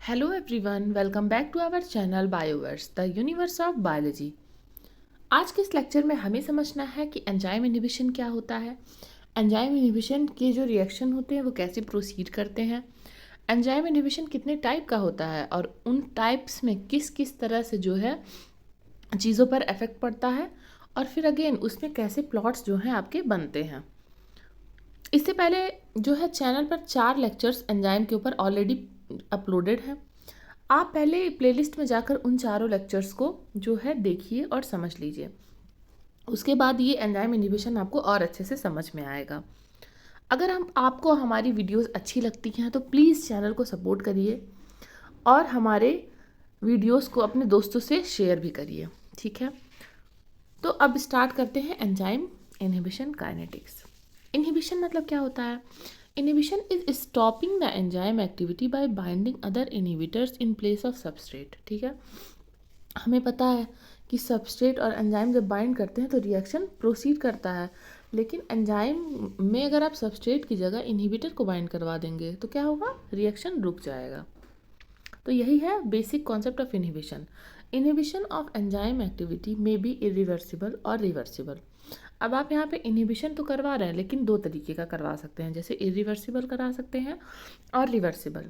Hello everyone, welcome back to our channel Bioverse, the universe of biology। आज के इस lecture में हमें समझना है कि एंजाइम इनहिबिशन क्या होता है, एंजाइम इनहिबिशन के जो रिएक्शन होते हैं वो कैसे प्रोसीड करते हैं, एंजाइम इनहिबिशन कितने टाइप का होता है और उन टाइप्स में किस किस तरह से जो है चीज़ों पर इफेक्ट पड़ता है, और फिर अगेन उसमें कैसे प्लॉट्स जो हैं आपके बनते हैं। इससे पहले जो है चैनल पर 4 लेक्चर्स एंजाइम के ऊपर ऑलरेडी अपलोडेड हैं। आप पहले प्लेलिस्ट में जाकर उन चारों लेक्चर्स को जो है देखिए और समझ लीजिए। उसके बाद ये एंजाइम इनहिबिशन आपको और अच्छे से समझ में आएगा। अगर हम आपको हमारी वीडियोस अच्छी लगती हैं तो प्लीज़ चैनल को सपोर्ट करिए और हमारे वीडियोस को अपने दोस्तों से शेयर भी करिए, ठीक है। तो अब स्टार्ट करते हैं एंजाइम इनहिबिशन काइनेटिक्स। इनहिबिशन मतलब क्या होता है? Inhibition is stopping the enzyme activity by binding other inhibitors in place of substrate, ठीक है। हमें पता है कि सबस्ट्रेट और एंजाइम जब बाइंड करते हैं तो रिएक्शन प्रोसीड करता है, लेकिन एंजाइम में अगर आप सबस्ट्रेट की जगह इनहिबिटर को बाइंड करवा देंगे तो क्या होगा? रिएक्शन रुक जाएगा। तो यही है basic concept of inhibition. Inhibition of enzyme activity में बी इरिवर्सिबल और रिवर्सिबल। अब आप यहाँ पे इनहिबिशन तो करवा रहे हैं, लेकिन दो तरीके का करवा सकते हैं, जैसे इरिवर्सिबल करा सकते हैं और reversible.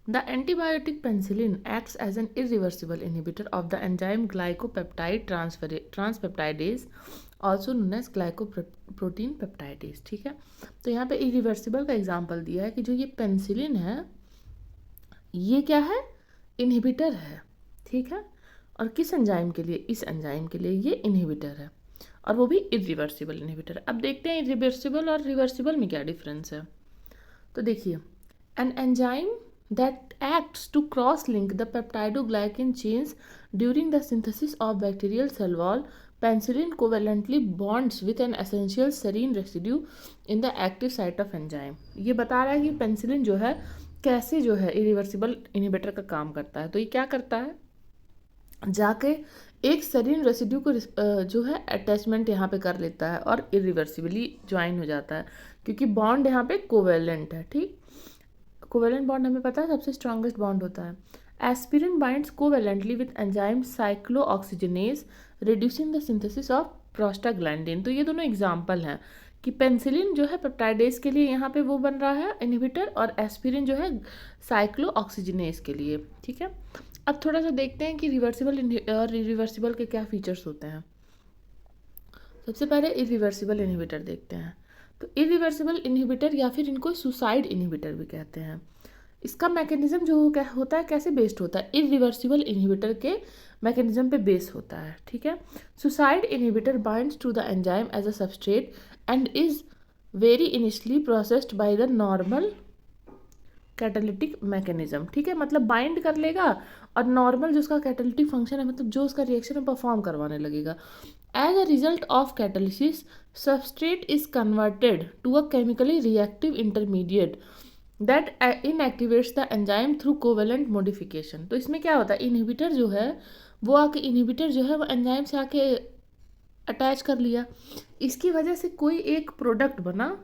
The antibiotic penicillin acts as an irreversible inhibitor of the enzyme glycopeptide transpeptidase, also known as glycoprotein peptidase, ठीक है। तो यहाँ पे इरिवर्सिबल का एग्जाम्पल दिया है कि जो ये पेंसिलिन है ये क्या है? इनहिबिटर है, ठीक है। और किस एंजाइम के लिए? इस एंजाइम के लिए ये इनहिबिटर है, और वो भी इरिवर्सिबल इनहिबिटर है। अब देखते हैं इरिवर्सिबल और रिवर्सिबल में क्या डिफरेंस है। तो देखिए, an enzyme that acts to cross link the peptidoglycan chains during the synthesis of bacterial cell wall, penicillin covalently bonds with an essential serine residue in the active site of enzyme. ये बता रहा है कि penicillin जो है कैसे जो है इरिवर्सिबल इनहिबिटर का काम करता है। तो ये क्या करता है? जाके एक सेरीन रेसिड्यू को जो है अटैचमेंट यहाँ पे कर लेता है और इरिवर्सिबली ज्वाइन हो जाता है, क्योंकि बॉन्ड यहाँ पे कोवेलेंट है, ठीक। कोवेलेंट बॉन्ड हमें पता है सबसे स्ट्रॉन्गेस्ट बॉन्ड होता है। Aspirin binds covalently with enzyme cyclooxygenase reducing the synthesis of prostaglandin. तो ये दोनों एग्जाम्पल हैं कि पेंसिलिन जो है पेप्टाइडेज के लिए यहाँ पे वो बन रहा है इनहिबिटर, और एस्पिरिन जो है साइक्लोऑक्सीजनेज के लिए, ठीक है। अब थोड़ा सा देखते हैं कि रिवर्सिबल और इरिवर्सिबल के क्या फीचर्स होते हैं। सबसे पहले इरिवर्सिबल इनहिबिटर देखते हैं। तो इरिवर्सिबल इनहिबिटर या फिर इनको सुसाइड इनहिबिटर भी कहते हैं। इसका मैकेनिज्म जो होता है कैसे बेस्ड होता है? इरिवर्सिबल इनहिबिटर के मैकेनिज्म पे बेस होता है, ठीक है। Suicide inhibitor binds to the enzyme as a substrate and is very initially processed by the normal catalytic mechanism, ठीक है। मतलब बाइंड कर लेगा और नॉर्मल जो उसका कैटालिटिक फंक्शन है, मतलब जो उसका रिएक्शन है परफॉर्म करवाने लगेगा। As a result of catalysis substrate is converted to a chemically reactive intermediate that inactivates the enzyme through covalent modification. तो इसमें क्या होता है? इनहिबिटर जो है वो आके इनहिबिटर जो है वो एंजाइम से आके अटैच कर लिया, इसकी वजह से कोई एक प्रोडक्ट बना,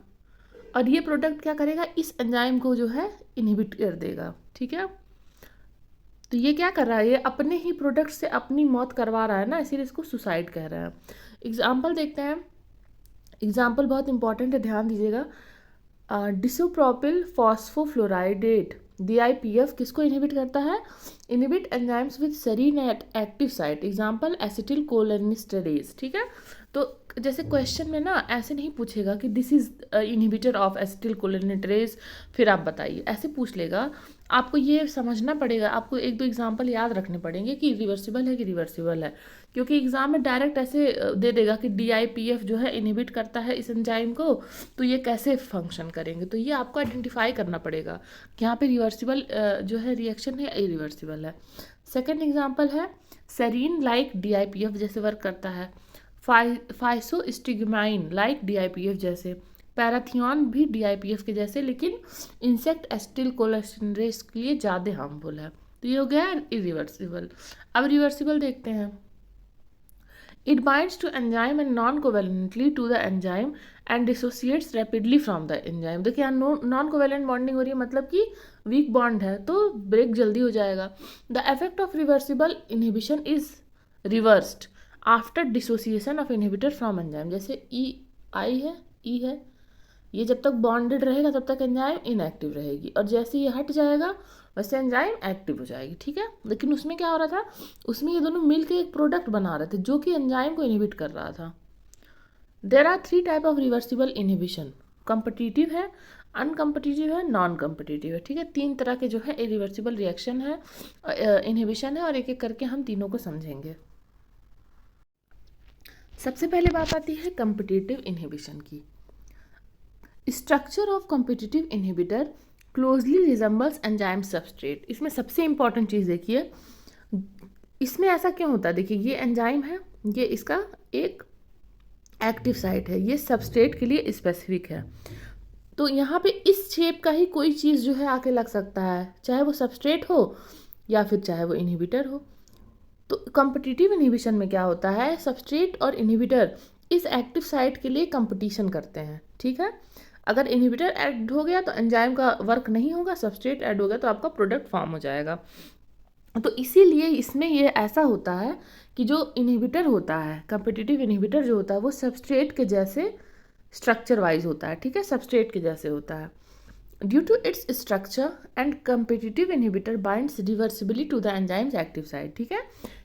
और ये प्रोडक्ट क्या करेगा? इस एंजाइम को जो है इनहिबिट कर देगा, ठीक है। तो ये क्या कर रहा है? ये अपने ही प्रोडक्ट से अपनी मौत करवा रहा है ना, इसीलिए इसको सुसाइड कह रहा है। एग्जाम्पल देखते हैं। एग्जाम्पल बहुत इंपॉर्टेंट है, ध्यान दीजिएगा। डिसोप्रोपिल फॉस्फोफ्लोराइडेट DIPF किसको इनहिबिट करता है? Inhibit enzymes with serine at active site, example acetyl cholinesterase, ठीक है। तो जैसे क्वेश्चन में ना ऐसे नहीं पूछेगा कि this is inhibitor of acetyl cholinesterase, फिर आप बताइए, ऐसे पूछ लेगा। आपको ये समझना पड़ेगा, आपको एक दो एग्जाम्पल याद रखने पड़ेंगे कि रिवर्सिबल है कि रिवर्सिबल है, क्योंकि एग्जाम में डायरेक्ट ऐसे दे देगा कि DIPF जो है इनहिबिट करता है इस एंजाइम को, तो ये कैसे फंक्शन करेंगे। तो ये आपको आइडेंटिफाई करना पड़ेगा कि यहाँ पे रिवर्सिबल जो है रिएक्शन है, इरिवर्सिबल है। सेकेंड एग्जाम्पल है सेरीन लाइक DIPF जैसे वर्क करता है, फाइसोस्टिग्माइन लाइक DIPF जैसे, पैराथियन भी DIPF के जैसे, लेकिन इंसेक्ट एसिटिल कोलिनिस्टरेज के लिए ज़्यादा हार्मफुल है। तो ये हो गया इरिवर्सिबल। अब रिवर्सिबल देखते हैं। It binds to enzyme and non-covalently to the enzyme and dissociates rapidly from the enzyme. देखिए यहाँ नॉन कोवेलेंट बॉन्डिंग हो रही है, मतलब कि वीक बॉन्ड है तो ब्रेक जल्दी हो जाएगा. The effect of reversible inhibition is reversed after dissociation of inhibitor from enzyme. जैसे ई है, ये जब तक बॉन्डेड रहेगा तब तक एंजाइम इनएक्टिव रहेगी, और जैसे ये हट जाएगा वैसे एंजाइम एक्टिव हो जाएगी. ठीक है, लेकिन उसमें क्या हो रहा था, उसमें ये दोनों मिलकर एक प्रोडक्ट बना रहे थे जो कि एंजाइम को इनहिबिट कर रहा था. There are 3 type of reversible inhibition. Competitive है, अनकम्पिटिटिव है, नॉन कम्पिटिटिव है. ठीक है, 3 तरह के जो है इरिवर्सिबल रिएक्शन है, इनहिबिशन है, और एक एक करके हम तीनों को समझेंगे. सबसे पहले बात आती है कम्पिटिटिव इनहिबिशन की. Structure of competitive inhibitor closely resembles enzyme substrate. इसमें सबसे इंपॉर्टेंट चीज़ देखिए, इसमें ऐसा क्यों होता है. देखिए ये एंजाइम है, ये इसका एक एक्टिव साइट है, ये सबस्ट्रेट के लिए स्पेसिफिक है. तो यहाँ पे इस शेप का ही कोई चीज़ जो है आके लग सकता है, चाहे वो सबस्ट्रेट हो या फिर चाहे वो इनहिबिटर हो. तो कॉम्पिटिटिव इनहिबिशन में क्या होता है, सबस्ट्रेट और इनहिबिटर इस एक्टिव साइट के लिए कंपटीशन करते हैं. ठीक है, अगर इनहिबिटर ऐड हो गया तो एंजाइम का वर्क नहीं होगा, सबस्ट्रेट ऐड हो गया तो आपका प्रोडक्ट फॉर्म हो जाएगा. तो इसीलिए इसमें ये ऐसा होता है कि जो इनहिबिटर होता है, कॉम्पिटिटिव इनहिबिटर जो होता है वो सबस्ट्रेट के जैसे स्ट्रक्चर वाइज होता है. ठीक है, सबस्ट्रेट के जैसे होता है. Due to its structure and competitive inhibitor binds reversibly to the enzyme's active site. ठीक है,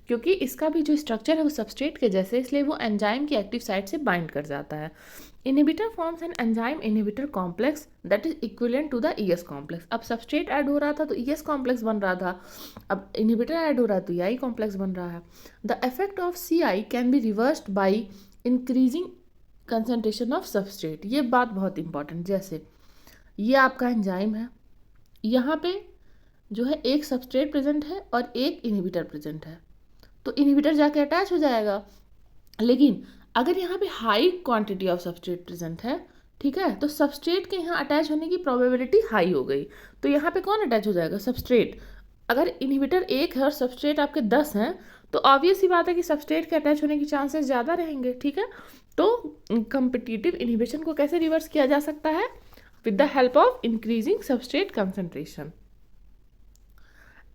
क्योंकि इसका भी जो स्ट्रक्चर है वो सबस्ट्रेट के जैसे, इसलिए वो एंजाइम की एक्टिव साइट से बाइंड कर जाता है. Inhibitor forms an enzyme inhibitor complex that is equivalent to the ES complex. अब सबस्ट्रेट ऐड हो रहा था तो ईएस कॉम्प्लेक्स बन रहा था, अब इनहिबिटर ऐड हो रहा है तो ईआई कॉम्प्लेक्स बन रहा है. The effect of CI can be reversed by increasing concentration of substrate. ये बात बहुत इंपॉर्टेंट. जैसे ये आपका एंजाइम है, यहाँ पे जो है एक सबस्ट्रेट प्रेजेंट है और एक इनहिबिटर प्रेजेंट है, तो इनहिबिटर जाके अटैच हो जाएगा. लेकिन अगर यहाँ पे high quantity of substrate present है, ठीक है, तो सबस्ट्रेट के यहाँ अटैच होने की प्रोबेबिलिटी हाई हो गई, तो यहाँ पे कौन अटैच हो जाएगा, सबस्ट्रेट. अगर इनहिबिटर 1 है और सबस्ट्रेट आपके 10 हैं तो ऑब्वियस सी बात है कि सबस्ट्रेट के अटैच होने की चांसेस ज़्यादा रहेंगे. ठीक है, तो कॉम्पिटिटिव इनहिबिशन को कैसे रिवर्स किया जा सकता है, with the help of increasing substrate concentration.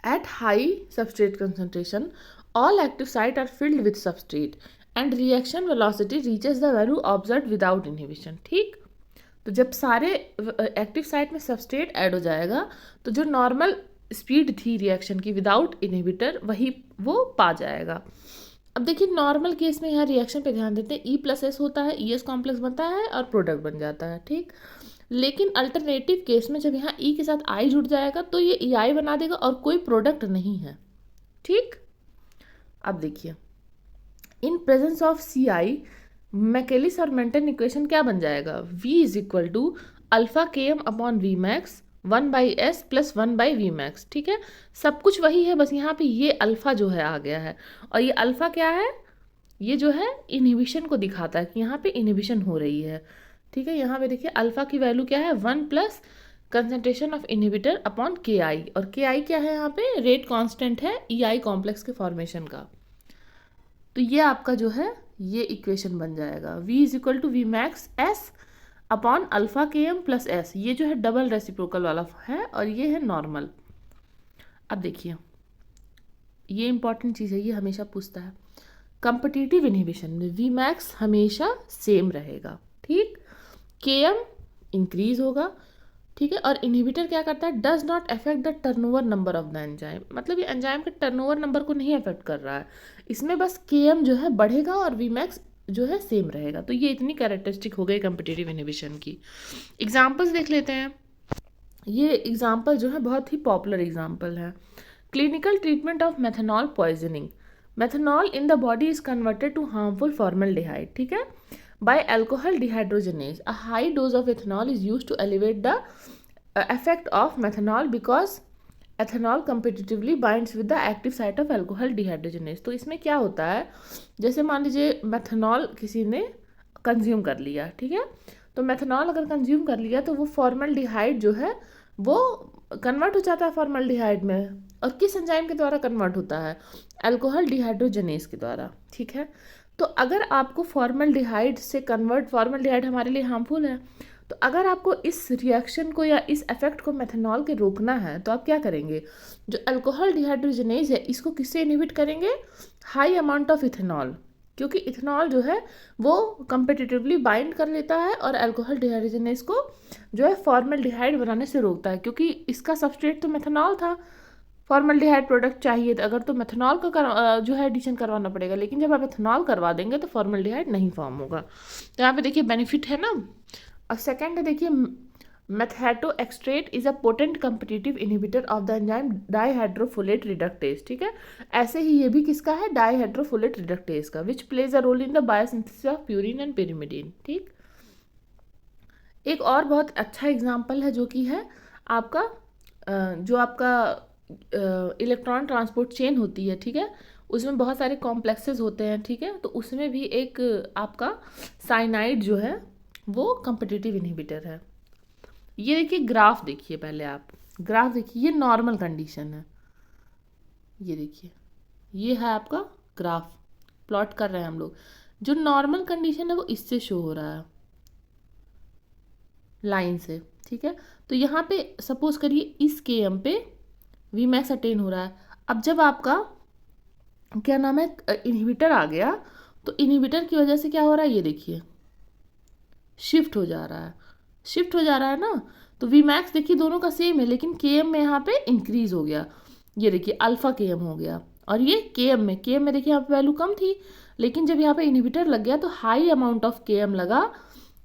At high substrate concentration, all active sites are filled with substrate and reaction velocity reaches the value observed without inhibition. ठीक, तो जब सारे एक्टिव साइट में सबस्ट्रेट ऐड हो जाएगा तो जो normal speed थी रिएक्शन की विदाउट इनहिबिटर वही वो पा जाएगा. अब देखिए नॉर्मल केस में यहाँ रिएक्शन पे ध्यान देते हैं, E+S होता है, ES कॉम्प्लेक्स बनता है और प्रोडक्ट बन जाता है. ठीक, लेकिन अल्टरनेटिव केस में जब यहाँ ई के साथ आई जुड़ जाएगा तो ये ई आई बना देगा और कोई प्रोडक्ट नहीं है. ठीक, अब देखिए in presence of C I Michaelis और मेंटन इक्वेशन क्या बन जाएगा, V is equal to alpha K M upon V max 1/s plus 1/v max. ठीक है, सब कुछ वही है, बस यहाँ पे ये अल्फा जो है आ गया है, और ये अल्फा क्या है, ये जो है इनहिबिशन को दिखाता है कि यहाँ पे इनहिबिशन हो रही है. ठीक है, यहाँ पे देखिए अल्फा की वैल्यू क्या है, 1 plus concentration of inhibitor upon के आई, और के आई क्या है यहाँ पे, रेट कांस्टेंट है ई आई कॉम्प्लेक्स के फॉर्मेशन का. तो ये आपका जो है ये इक्वेशन बन जाएगा, V is equal to V max S upon alpha K M plus S. ये जो है डबल रेसिप्रोकल वाला है और ये है नॉर्मल. अब देखिए ये इंपॉर्टेंट चीज़ है, ये हमेशा पूछता है. कॉम्पिटिटिव इनहिबिशन में वी मैक्स हमेशा सेम रहेगा. ठीक, के एम इंक्रीज होगा. ठीक है, और इनहिबिटर क्या करता है, does not affect the turnover number of the enzyme. मतलब ये एंजाइम के टर्नओवर नंबर को नहीं अफेक्ट कर रहा है, इसमें बस के एम जो है बढ़ेगा और वी मैक्स जो है सेम रहेगा. तो ये इतनी कैरेक्टरिस्टिक हो गई कॉम्पिटिटिव इनहिबिशन की. एग्जाम्पल्स देख लेते हैं. ये एग्जाम्पल जो है बहुत ही पॉपुलर एग्जाम्पल है. Clinical treatment of methanol poisoning. Methanol in the body is converted to harmful formaldehyde. ठीक है, by alcohol dehydrogenase. A high dose of ethanol is used to elevate the effect of methanol because ethanol competitively binds with the active site of alcohol dehydrogenase. तो इसमें क्या होता है, जैसे मान लीजिए मेथनॉल किसी ने कंज्यूम कर लिया, ठीक है, तो मेथनॉल अगर कंज्यूम कर लिया तो वो फॉर्मल्डिहाइड जो है वो कन्वर्ट हो जाता है फॉर्मल्डिहाइड में, और किस एंजाइम के द्वारा कन्वर्ट होता है, अल्कोहल डिहाइड्रोजनेस के द्वारा. ठीक है, तो अगर आपको फॉर्मल्डिहाइड से कन्वर्ट, फॉर्मल्डिहाइड हमारे लिए हार्मफुल है, तो अगर आपको इस रिएक्शन को या इस इफेक्ट को मेथनॉल के रोकना है तो आप क्या करेंगे, जो अल्कोहल डिहाइड्रोजनेज है इसको किससे इनहिबिट करेंगे, हाई अमाउंट ऑफ इथेनॉल, क्योंकि इथेनॉल जो है वो कंपिटिटिवली बाइंड कर लेता है और अल्कोहल डिहाइड्रोजनेज को जो है फॉर्मल्डिहाइड बनाने से रोकता है, क्योंकि इसका सबस्ट्रेट तो मेथनॉल था, फॉर्मल्डिहाइड प्रोडक्ट चाहिए तो अगर तो मेथनॉल का जो है एडिशन करवाना पड़ेगा, लेकिन जब आप इथेनॉल करवा देंगे तो फॉर्मल्डिहाइड नहीं फॉर्म होगा। तो यहाँ पे देखिए बेनिफिट है ना। और सेकेंड है देखिए, methotrexate is a potent competitive inhibitor of the enzyme dihydrofolate reductase. ठीक है, ऐसे ही ये भी किसका है, डाईहाइड्रोफोलेट रिडक्टेज का, which plays a role in the biosynthesis of purine and pyrimidine। ठीक, एक और बहुत अच्छा एग्जाम्पल है जो कि है आपका जो आपका इलेक्ट्रॉन ट्रांसपोर्ट चेन होती है, ठीक है, उसमें बहुत सारे कॉम्प्लेक्सेस होते हैं, ठीक है, तो उसमें भी एक आपका साइनाइड जो है वो कम्पिटिटिव इनहिबिटर है। ये देखिए ग्राफ, देखिए पहले आप ग्राफ देखिए, ये नॉर्मल कंडीशन है, ये देखिए ये है आपका ग्राफ, प्लॉट कर रहे हैं हम लोग, जो नॉर्मल कंडीशन है वो इससे शो हो रहा है लाइन से। ठीक है, तो यहाँ पे सपोज करिए इस KM पे वी मैक्स अटेन हो रहा है। अब जब आपका क्या नाम है इनहिबिटर आ गया, तो इनहिबिटर की वजह से क्या हो रहा है, ये देखिए शिफ्ट हो जा रहा है, शिफ्ट हो जा रहा है ना। तो वी मैक्स देखिए दोनों का सेम है, लेकिन KM में यहाँ पे इंक्रीज हो गया, ये देखिए अल्फा KM हो गया, और ये KM में देखिए यहाँ पे वैल्यू कम थी, लेकिन जब यहाँ पे इनहिबिटर लग गया तो हाई अमाउंट ऑफ KM लगा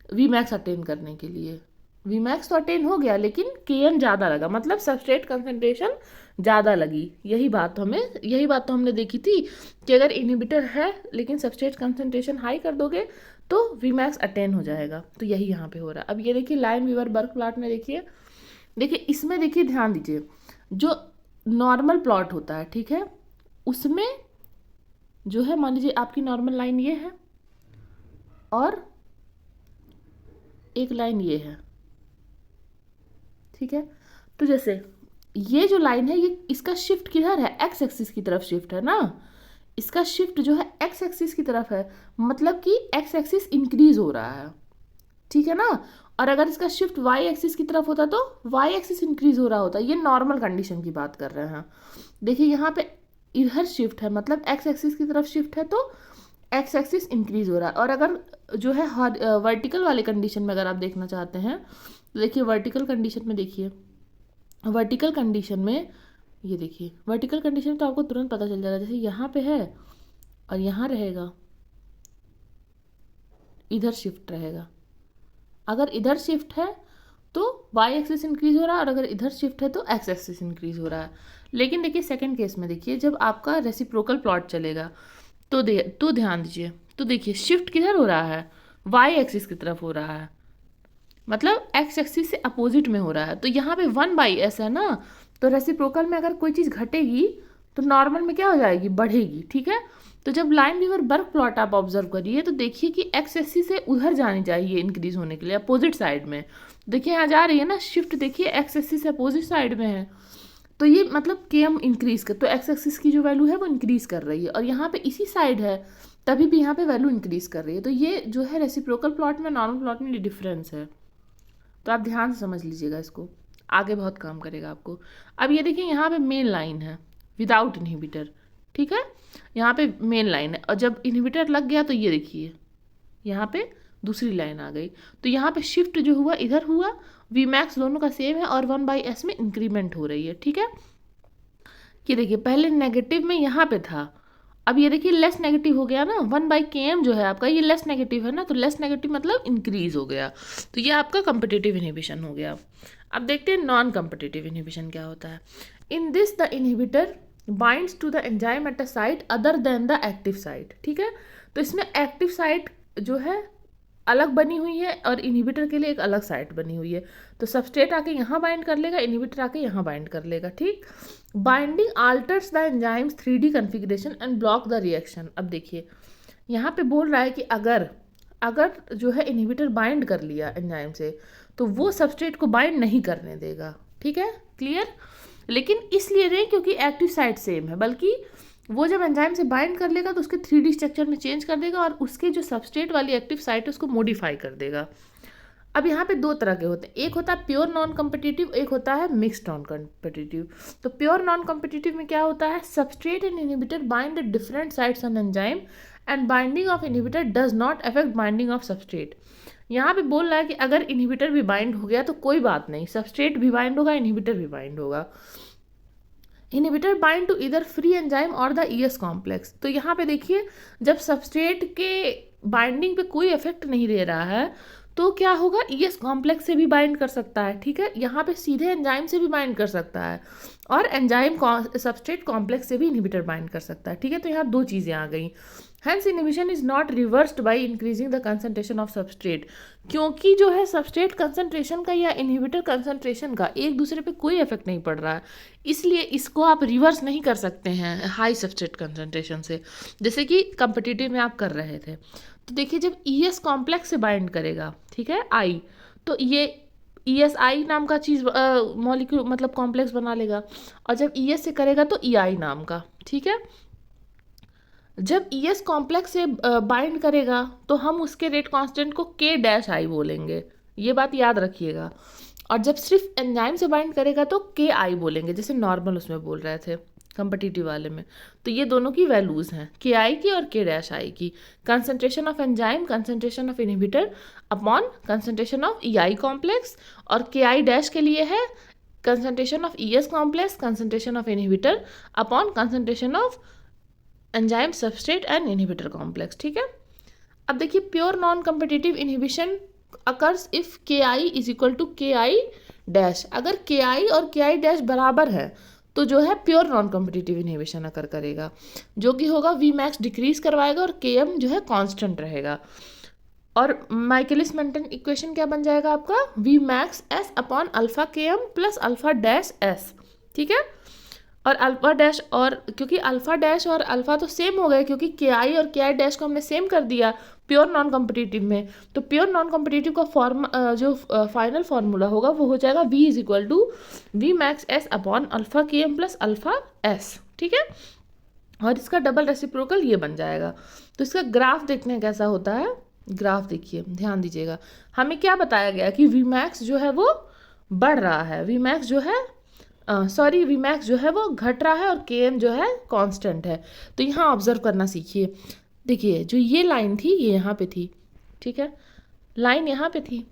वी मैक्स अटेन करने के लिए। वी मैक्स तो अटेन हो गया, लेकिन KM ज़्यादा लगा, मतलब सबस्ट्रेट कंसंट्रेशन ज़्यादा लगी। यही बात तो हमने देखी थी कि अगर इनहिबिटर है लेकिन सबस्ट्रेट कंसंट्रेशन हाई कर दोगे तो वी मैक्स अटेन हो जाएगा। तो यही यहाँ पे हो रहा है। अब ये देखिए लाइन वीवर बर्क प्लॉट में देखिए इसमें देखिए ध्यान दीजिए, जो नॉर्मल प्लॉट होता है, ठीक है, उसमें जो है मान लीजिए आपकी नॉर्मल लाइन ये है और एक लाइन ये है, ठीक है, तो जैसे ये जो लाइन है ये इसका शिफ्ट किधर है, एक्स एक्सिस की तरफ शिफ्ट है ना, इसका शिफ्ट जो है एक्स एक्सिस की तरफ है, मतलब कि एक्स एक्सिस इंक्रीज हो रहा है, ठीक है ना। और अगर इसका शिफ्ट वाई एक्सिस की तरफ होता तो वाई एक्सिस इंक्रीज हो रहा होता। ये नॉर्मल कंडीशन की बात कर रहे हैं। देखिए यहाँ पे इधर शिफ्ट है, मतलब एक्स एक्सिस की तरफ शिफ्ट है तो एक्स एक्सिस इंक्रीज हो रहा है। और अगर जो है वर्टिकल वाले कंडीशन में अगर आप देखना चाहते हैं तो देखिए वर्टिकल कंडीशन में देखिए, वर्टिकल कंडीशन में ये देखिए, वर्टिकल कंडीशन में तो आपको तुरंत पता चल जाएगा, जैसे यहाँ पे है और यहाँ रहेगा, इधर शिफ्ट रहेगा। अगर इधर शिफ्ट है तो वाई एक्सिस इंक्रीज हो रहा है, और अगर इधर शिफ्ट है तो एक्स एक्सिस इंक्रीज हो रहा है। लेकिन देखिए सेकंड केस में देखिए, जब आपका रेसिप्रोकल प्लॉट चलेगा तो ध्यान दीजिए, तो देखिए शिफ्ट किधर हो रहा है, वाई एक्सिस की तरफ हो रहा है, मतलब एक्स एक्सिस से अपोजिट में हो रहा है। तो यहाँ पे 1/s है ना, तो रेसिप्रोकल में अगर कोई चीज़ घटेगी तो नॉर्मल में क्या हो जाएगी, बढ़ेगी। ठीक है, तो जब लाइन वीवर बर्क प्लॉट आप ऑब्जर्व करिए तो देखिए कि एक्स एक्सिस से उधर जानी चाहिए इंक्रीज होने के लिए, अपोजिट साइड में। देखिए यहाँ जा रही है ना शिफ्ट, देखिए एक्स एक्सिस से अपोजिट साइड में है, तो ये मतलब KM इंक्रीज कर, तो एक्स एक्सिस की जो वैल्यू है वो इंक्रीज कर रही है, और यहाँ पे इसी साइड है तभी भी यहाँ पे वैल्यू इंक्रीज कर रही है। तो ये जो है रेसिप्रोकल प्लॉट में नॉर्मल प्लॉट में ये डिफरेंस है, तो आप ध्यान से समझ लीजिएगा, इसको आगे बहुत काम करेगा आपको। अब ये देखिए यहाँ पे मेन लाइन है विदाउट इनहिबिटर, ठीक है, यहाँ पे मेन लाइन है, और जब इनहिबिटर लग गया तो ये देखिए यहाँ पे दूसरी लाइन आ गई, तो यहाँ पे शिफ्ट जो हुआ इधर हुआ, वी मैक्स दोनों का सेम है और 1/s में इंक्रीमेंट हो रही है। ठीक है, ये देखिए पहले नेगेटिव में यहाँ पे था, अब ये देखिए लेस नेगेटिव हो गया ना, 1/km जो है आपका ये लेस नेगेटिव है ना, तो लेस नेगेटिव मतलब इंक्रीज हो गया, तो ये आपका कम्पिटिटिव इनहिबिशन हो गया। अब देखते हैं नॉन कम्पिटिटिव इनहिबिशन क्या होता है। In this the inhibitor binds to the enzyme at a site other than the active site. ठीक है, तो इसमें एक्टिव साइट जो है अलग बनी हुई है और इनहिबिटर के लिए एक अलग साइट बनी हुई है, तो सबस्ट्रेट आके यहाँ बाइंड कर लेगा, इनहिबिटर आके यहाँ बाइंड कर लेगा। ठीक, binding alters the enzymes 3D configuration and block the reaction. अब देखिए यहाँ पे बोल रहा है कि अगर जो है इनहिबिटर बाइंड कर लिया एंजाइम से तो वो सबस्ट्रेट को बाइंड नहीं करने देगा। ठीक है, क्लियर, लेकिन इसलिए नहीं क्योंकि एक्टिव साइट सेम है, बल्कि वो जब एंजाइम से बाइंड कर लेगा तो उसके 3D स्ट्रक्चर में चेंज कर देगा और उसके जो सबस्ट्रेट वाली एक्टिव साइट है उसको मॉडिफाई कर देगा। अब यहाँ पे दो तरह के होते हैं, एक होता है प्योर नॉन कम्पिटिटिव, एक होता है मिक्स्ड नॉन कम्पिटिटिव। तो प्योर नॉन कम्पिटिटिव में क्या होता है, substrate and inhibitor bind at different sites on enzyme and binding of inhibitor does not affect binding of substrate. यहाँ पे बोल रहा है कि अगर इनहिबिटर भी बाइंड हो गया तो कोई बात नहीं, सबस्ट्रेट भी बाइंड होगा, इनहिबिटर भी बाइंड होगा। इनहिबिटर बाइंड टू इधर फ्री एंजाइम और द ईएस कॉम्प्लेक्स। तो यहाँ पे देखिए, जब सबस्ट्रेट के बाइंडिंग पे कोई इफेक्ट नहीं दे रहा है तो क्या होगा, ईएस कॉम्प्लेक्स से भी बाइंड कर सकता है, ठीक है, यहाँ पे सीधे एंजाइम से भी बाइंड कर सकता है और एंजाइम सबस्ट्रेट कॉम्प्लेक्स से भी इनहिबिटर बाइंड कर सकता है, ठीक है। तो यहाँ दो चीज़ें आ गई। Hence inhibition is not reversed by increasing the concentration of substrate, क्योंकि जो है सबस्ट्रेट कंसंट्रेशन का या इनहिबिटर कंसंट्रेशन का एक दूसरे पे कोई इफेक्ट नहीं पड़ रहा है, इसलिए इसको आप रिवर्स नहीं कर सकते हैं हाई सबस्ट्रेट कंसंट्रेशन से, जैसे कि कम्पिटिटिव में आप कर रहे थे। तो देखिए, जब ईएस कॉम्प्लेक्स से बाइंड करेगा, ठीक है, आई, तो ये ESI नाम का चीज़ मॉलिक्यूल मतलब कॉम्प्लेक्स बना लेगा, और जब ES से करेगा तो EI नाम का, ठीक है। जब ES कॉम्प्लेक्स से बाइंड करेगा तो हम उसके रेट कांस्टेंट को K-I बोलेंगे, ये बात याद रखिएगा। और जब सिर्फ एंजाइम से बाइंड करेगा तो KI बोलेंगे, जैसे नॉर्मल उसमें बोल रहे थे कम्पिटिटिव वाले में। तो ये दोनों की वैल्यूज़ हैं, KI की और K-I की। Concentration of enzyme, concentration of inhibitor upon concentration of EI complex, और KI- के लिए है concentration of ES complex, concentration of inhibitor upon concentration of enzyme substrate and inhibitor complex, ठीक है। अब देखिए, pure non competitive inhibition occurs if KI is equal to KI-। अगर KI और KI- बराबर है तो जो है प्योर नॉन कम्पिटिटिव इनहिबिशन अकर करेगा, जो कि होगा Vmax डिक्रीज करवाएगा और Km जो है कांस्टेंट रहेगा। और माइकलिस मेंटन इक्वेशन क्या बन जाएगा आपका, Vmax S upon alpha Km plus alpha dash S, ठीक है। और अल्फा डैश, और क्योंकि अल्फा डैश और अल्फा तो सेम हो गए, क्योंकि KI और KI- को हमने सेम कर दिया प्योर नॉन कम्पिटिटिव में, तो प्योर नॉन कम्पिटिटिव का फॉर्म जो फाइनल फार्मूला होगा वो हो जाएगा V is equal to Vmax S upon alpha Km plus alpha S, ठीक है। और इसका डबल रेसिप्रोकल ये बन जाएगा। तो इसका ग्राफ देखने कैसा होता है, ग्राफ देखिए, ध्यान दीजिएगा। हमें क्या बताया गया कि Vmax जो है वो बढ़ रहा है, Vmax जो है Vmax जो है वो घट रहा है और Km जो है कांस्टेंट है। तो यहाँ ऑब्जर्व करना सीखिए। देखिए, जो ये लाइन थी ये यहाँ पे थी, ठीक है, लाइन यहाँ पे थी।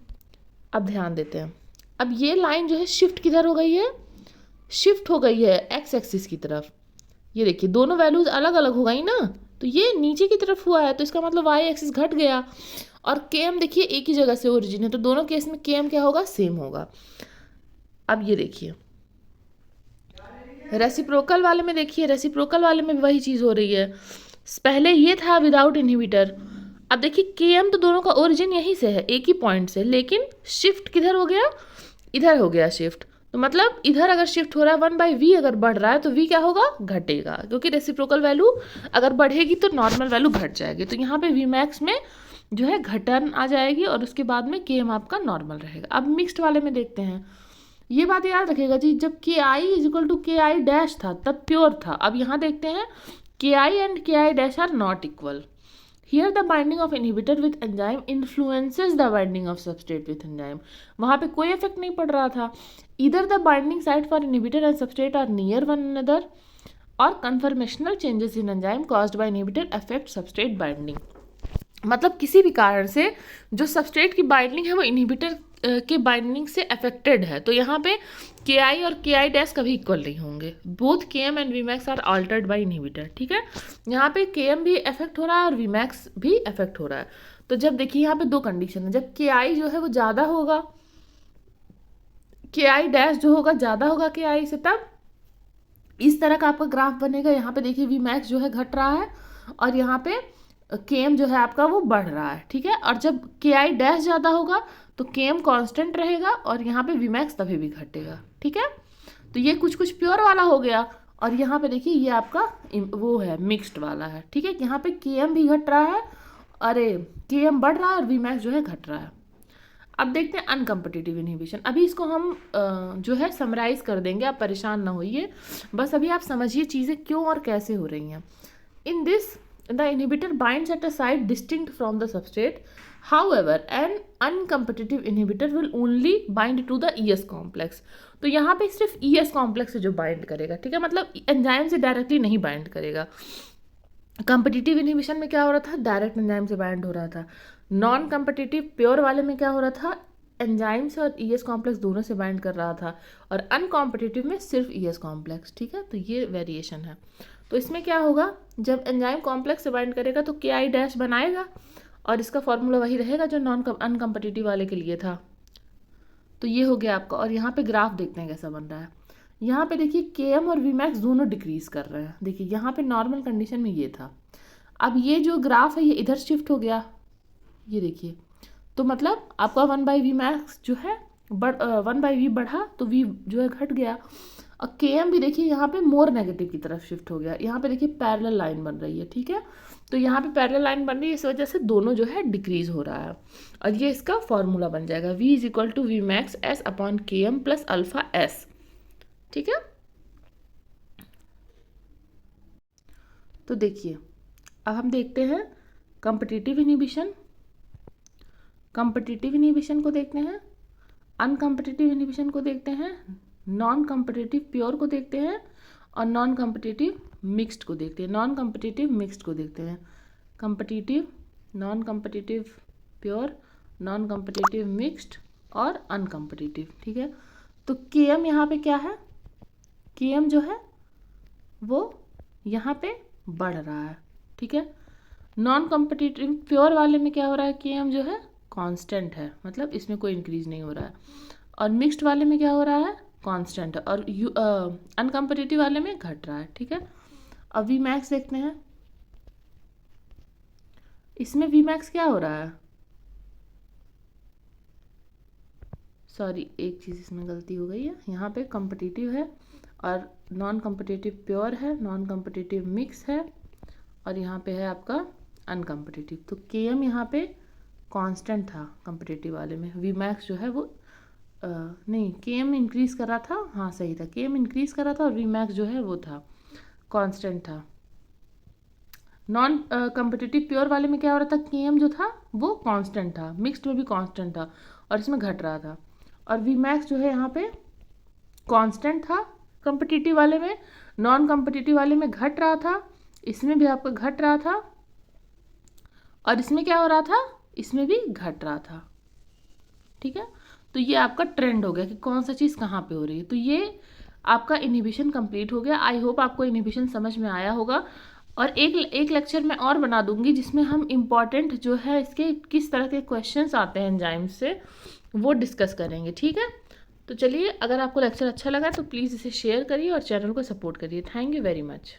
अब ध्यान देते हैं, अब ये लाइन जो है शिफ्ट किधर हो गई है, शिफ्ट हो गई है एक्स एक्सिस की तरफ। ये देखिए, दोनों वैल्यूज अलग अलग हो गई ना, तो ये नीचे की तरफ हुआ है, तो इसका मतलब वाई एक्सिस घट गया। और Km देखिए एक ही जगह से ओरिजिन है, तो दोनों केस में Km क्या होगा, सेम होगा। अब ये देखिए, रेसिप्रोकल वाले में देखिए, रेसिप्रोकल वाले में भी वही चीज़ हो रही है। पहले ये था विदाउट इनहिबिटर, अब देखिए Km तो दोनों का ओरिजिन यहीं से है, एक ही पॉइंट से, लेकिन शिफ्ट किधर हो गया, इधर हो गया शिफ्ट। तो मतलब इधर अगर शिफ्ट हो रहा है 1/V अगर बढ़ रहा है तो V क्या होगा, घटेगा, क्योंकि रेसिप्रोकल वैल्यू अगर बढ़ेगी तो नॉर्मल वैल्यू घट जाएगी। तो यहाँ पे Vmax में जो है घटन आ जाएगी और उसके बाद में Km आपका नॉर्मल रहेगा। अब मिक्स्ड वाले में देखते हैं, ये बात याद रखिएगा जी, जब KI is equal to KI- था तब प्योर था। अब यहाँ देखते हैं KI and KI- are not equal. Here the binding of inhibitor with enzyme influences the binding of substrate with enzyme। वहाँ पे कोई इफेक्ट नहीं पड़ रहा था। Either the binding site for inhibitor and substrate are near one another or conformational changes in enzyme caused by inhibitor affect substrate binding। मतलब किसी भी कारण से जो सबस्ट्रेट की बाइंडिंग है वो इनहिबिटर के बाइंडिंग से अफेक्टेड है, तो यहाँ पे KI और KI- कभी इक्वल नहीं होंगे। Both Km and Vmax are altered by inhibitor, ठीक है। यहाँ पे Km भी अफेक्ट हो रहा है और Vmax भी अफेक्ट हो रहा है। तो जब देखिए यहाँ पे दो कंडीशन है, जब KI जो है वो ज़्यादा होगा, KI- जो होगा ज़्यादा होगा KI से, तब इस तरह का आपका ग्राफ बनेगा। यहाँ पे देखिए Vmax जो है घट रहा है और यहाँ पे Km जो है आपका वो बढ़ रहा है, ठीक है। और जब KI- ज़्यादा होगा तो Km कांस्टेंट रहेगा और यहाँ पे Vmax तभी भी घटेगा, ठीक है। तो ये कुछ कुछ प्योर वाला हो गया, और यहाँ पे देखिए ये आपका वो है मिक्स्ड वाला है, ठीक है। यहाँ पे Km भी घट रहा है, अरे Km बढ़ रहा है और Vmax जो है घट रहा है। अब देखते हैं अनकम्पिटिटिव इनहिबिशन। अभी इसको हम जो है समराइज कर देंगे, आप परेशान ना होइए, बस अभी आप समझिए चीज़ें क्यों और कैसे हो रही हैं। In this the inhibitor binds at a site distinct from the substrate, however an uncompetitive inhibitor will only bind to the ES complex. तो यहाँ पे सिर्फ ES कॉम्प्लेक्स से जो बाइंड करेगा, ठीक है, मतलब एंजाइम से डायरेक्टली नहीं बाइंड करेगा। कम्पिटिटिव इनहिबिशन में क्या हो रहा था, डायरेक्ट एंजाइम से बाइंड हो रहा था। नॉन कम्पिटिटिव प्योर वाले में क्या हो रहा था, एंजाइम से और ES कॉम्प्लेक्स दोनों से बाइंड कर रहा था। और अनकॉम्पिटिटिव में सिर्फ ES कॉम्प्लेक्स, ठीक है, तो ये वेरिएशन है। तो इसमें क्या होगा, जब एंजाइम कॉम्प्लेक्स से बाइंड करेगा तो KI डैश बनाएगा और इसका फॉर्मूला वही रहेगा जो नॉन अनकम्पिटिटिव वाले के लिए था। तो ये हो गया आपका। और यहाँ पे ग्राफ देखते हैं कैसा बन रहा है। यहाँ पे देखिए KM और Vmax दोनों डिक्रीज कर रहे हैं। देखिए यहाँ पे नॉर्मल कंडीशन में ये था, अब ये जो ग्राफ है ये इधर शिफ्ट हो गया, ये देखिए। तो मतलब आपका 1/Vmax जो है 1/V बढ़ा तो V जो है घट गया। और KM भी देखिए यहाँ पे मोर नेगेटिव की तरफ शिफ्ट हो गया। यहाँ पे देखिए पैरेलल लाइन बन रही है, ठीक है, तो यहाँ पे पैरेलल लाइन बन रही है, इस वजह से दोनों जो है डिक्रीज हो रहा है। और ये इसका फॉर्मूला बन जाएगा V = Vmax S/KM + alpha S, ठीक है। तो देखिए अब हम देखते हैं कम्पिटिटिव इनहिबिशन। कम्पिटिटिव इनहिबिशन को देखते हैं, अनकम्पिटिटिव इनहिबिशन को देखते हैं, नॉन कम्पिटिटिव प्योर को देखते हैं और नॉन कम्पिटिटिव मिक्स्ड को देखते हैं। नॉन कम्पिटिटिव मिक्स्ड को देखते हैं, competitive, non competitive pure, non competitive mixed और अनकम्पिटिटिव, ठीक है। तो KM यहाँ पे क्या है, KM जो है वो यहाँ पे बढ़ रहा है, ठीक है। नॉन कम्पिटिटिव प्योर वाले में क्या हो रहा है, KM जो है कांस्टेंट है, मतलब इसमें कोई इंक्रीज नहीं हो रहा है। और मिक्स्ड वाले में क्या हो रहा है, कांस्टेंट है। और अनकम्पिटिटिव वाले में घट रहा है, ठीक है। अब Vmax देखते हैं, इसमें Vmax क्या हो रहा है, सॉरी एक चीज़ इसमें गलती हो गई है, यहाँ पे कम्पिटिटिव है और नॉन कम्पिटिटिव प्योर है, नॉन कम्पिटिटिव मिक्स है और यहाँ पे है आपका अनकम्पिटिटिव। तो KM यहाँ पे कांस्टेंट था कम्पिटिटिव वाले में, Vmax जो है वो नहीं, KM इंक्रीज कर रहा था, हाँ सही था, KM इंक्रीज कर रहा था और Vmax जो है वो था कांस्टेंट था। नॉन कम्पिटिटिव प्योर वाले में क्या हो रहा था, KM जो था वो कांस्टेंट था, मिक्स्ड में भी कांस्टेंट था और इसमें घट रहा था। और Vmax जो है यहाँ पे कांस्टेंट था कम्पिटिटिव वाले में, नॉन कम्पिटिटिव वाले में घट रहा था, इसमें भी आपका घट रहा था और इसमें क्या हो रहा था, इसमें भी घट रहा था, ठीक है। तो ये आपका ट्रेंड हो गया कि कौन सा चीज़ कहाँ पे हो रही है। तो ये आपका इनहिबिशन कंप्लीट हो गया। आई होप आपको इनहिबिशन समझ में आया होगा। और एक लेक्चर मैं और बना दूंगी जिसमें हम इम्पॉर्टेंट जो है इसके किस तरह के क्वेश्चंस आते हैं एंजाइम से वो डिस्कस करेंगे, ठीक है। तो चलिए, अगर आपको लेक्चर अच्छा लगा तो प्लीज़ इसे शेयर करिए और चैनल को सपोर्ट करिए। Thank you very much.